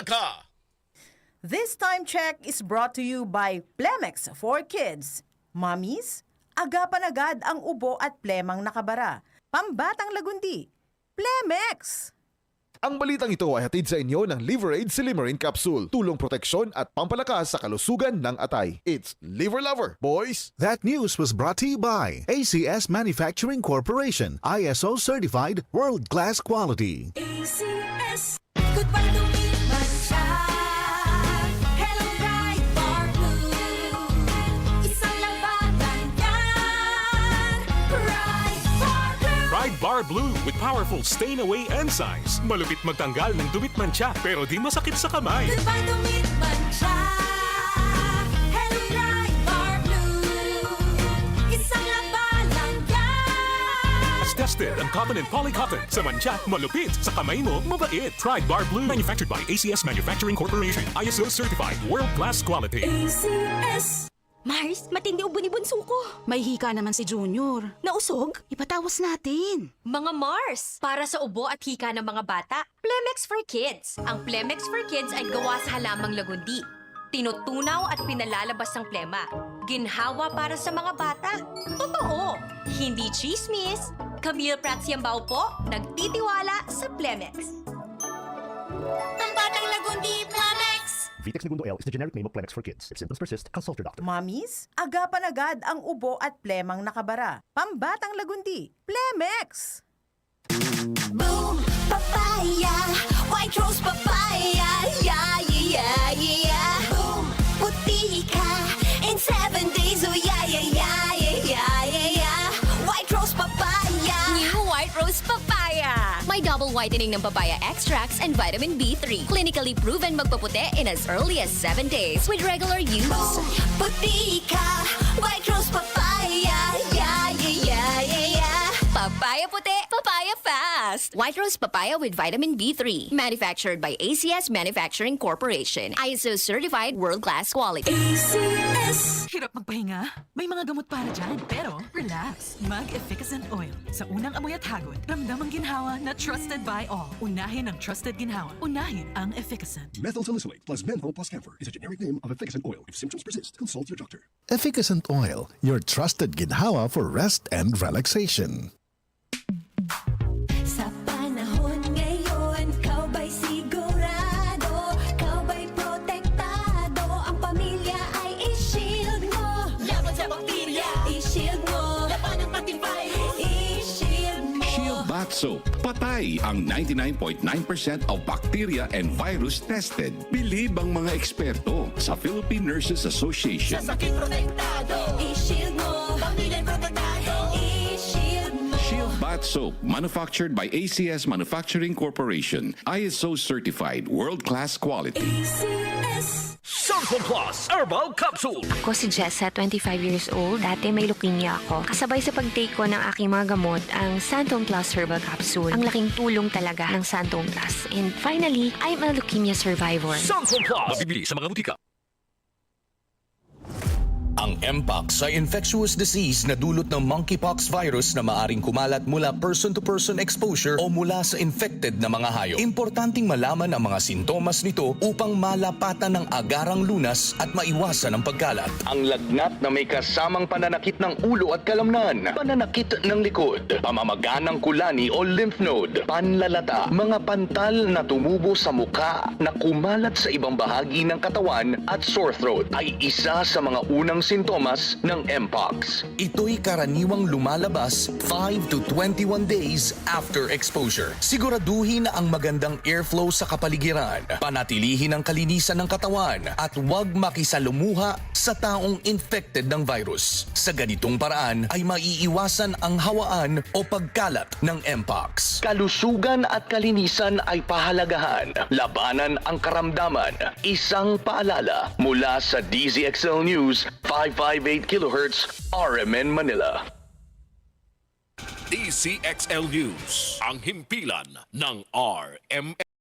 ka! This time check is brought to you by Plemex for Kids. Mommies, agapan agad ang ubo at plemang nakabara. Pambatang lagundi. Plemex! Ang balitang ito ay hatid sa inyo ng Liveraid Silimarin Capsule. Tulong proteksyon at pampalakas sa kalusugan ng atay. It's Liver Lover, boys! That news was brought to you by ACS Manufacturing Corporation, ISO certified, world-class quality. ACS, goodbye to me, Mancha. Hello, Bright Bar Blue. Isang labanan yan. Bright Bar Blue. Pride Bar Blue with powerful stain-away enzymes. Malupit magtanggal ng dumit mancha pero di masakit sa kamay. Goodbye to me, Mancha. Hello, Bright Bar Blue. Isang labanan yan. As tested ang cotton and polycotton. Sa mancha, malupit. Sa kamay mo, mabait. Pride Bar Blue. Manufactured by ACS Manufacturing Corporation. ISO certified. World-class quality. ACS. Mars, matindi ubo ni bunso ko. May hika naman si Junior. Nausog? Ipatawas natin. Mga Mars, para sa ubo at hika ng mga bata, Plemex for Kids. Ang Plemex for Kids ay gawa sa halamang lagundi. Tinutunaw at pinalalabas ang plema. Ginhawa para sa mga bata. Totoo! Hindi chismis. Camille Pratsiambao po, nagtitiwala sa Plemex. Pambatang lagundi, Plemex. Vitex Segundo L is the generic name of Plemex for kids. If symptoms persist, consult your doctor. Mommies, agapan agad ang ubo at plemang nakabara. Pambatang lagundi. Plemex! Boom, papaya, white rose papaya, yeah, yeah, yeah. Boom, puti ka in 7 days, oh yeah, yeah, yeah, yeah, yeah, yeah. White rose papaya. New White Rose Papaya! May double whitening ng papaya extracts and vitamin B3. Clinically proven magpaputi in as early as 7 days with regular use. Boom, puti ka, white rose papaya, yeah, yeah, yeah, yeah, yeah. Papaya puti, papaya fast. White Rose Papaya with vitamin B3. Manufactured by ACS Manufacturing Corporation. ISO certified world-class quality. ACS. Hirap magpahinga? May mga gamot para dyan. Pero, relax. Mag-Efficacent Oil. Sa unang amoy at hagod, ramdam ang ginhawa na trusted by all. Unahin ang trusted ginhawa. Unahin ang Efficacent. Methyl salicylate plus menthol plus camphor is a generic name of Efficacent oil. If symptoms persist, consult your doctor. Efficacent Oil, your trusted ginhawa for rest and relaxation. Sa panahon ngayon, kau ba'y sigurado? Kau ba'y protektado? Ang pamilya ay i-shield mo. Laban sa bakterya, i-shield mo. Laban ng pating virus, i-shield mo. Shield Bath Soap. Patay ang 99.9% of bacteria and virus tested. Bilib ang mga eksperto sa Philippine Nurses Association. Sa sakit protektado, i-shield mo. Pamilya protektado, i-shield mo. Shield Bath Soap, manufactured by ACS Manufacturing Corporation. ISO certified, world-class quality. ACS. Santon Plus Herbal Capsule. Ako si Jessa, 25 years old. Dati may leukemia ako. Kasabay sa pag-take ko ng aking mga gamot, ang Santon Plus Herbal Capsule. Ang laking tulong talaga ng Santon Plus. And finally, I'm a leukemia survivor. Santon Plus. Mabibili sa mga butika. Ang Mpox ay infectious disease na dulot ng monkeypox virus na maaring kumalat mula person-to-person exposure o mula sa infected na mga hayop. Importanteng malaman ang mga sintomas nito upang malapatan ng agarang lunas at maiwasan ang pagkalat. Ang lagnat na may kasamang pananakit ng ulo at kalamnan, pananakit ng likod, pamamaga ng kulani o lymph node, panlalata, mga pantal na tumubo sa muka na kumalat sa ibang bahagi ng katawan at sore throat ay isa sa mga unang sintomas ng Mpox. Ito'y karaniwang lumalabas 5 to 21 days after exposure. Siguraduhin ang magandang airflow sa kapaligiran, panatilihin ang kalinisan ng katawan at huwag makisalumuha sa taong infected ng virus. Sa ganitong paraan ay maiiwasan ang hawaan o pagkalat ng Mpox. Kalusugan at kalinisan ay pahalagahan. Labanan ang karamdaman. Isang paalala mula sa DZXL News 558 kHz RMN Manila. DCXL News, ang himpilan ng RMN.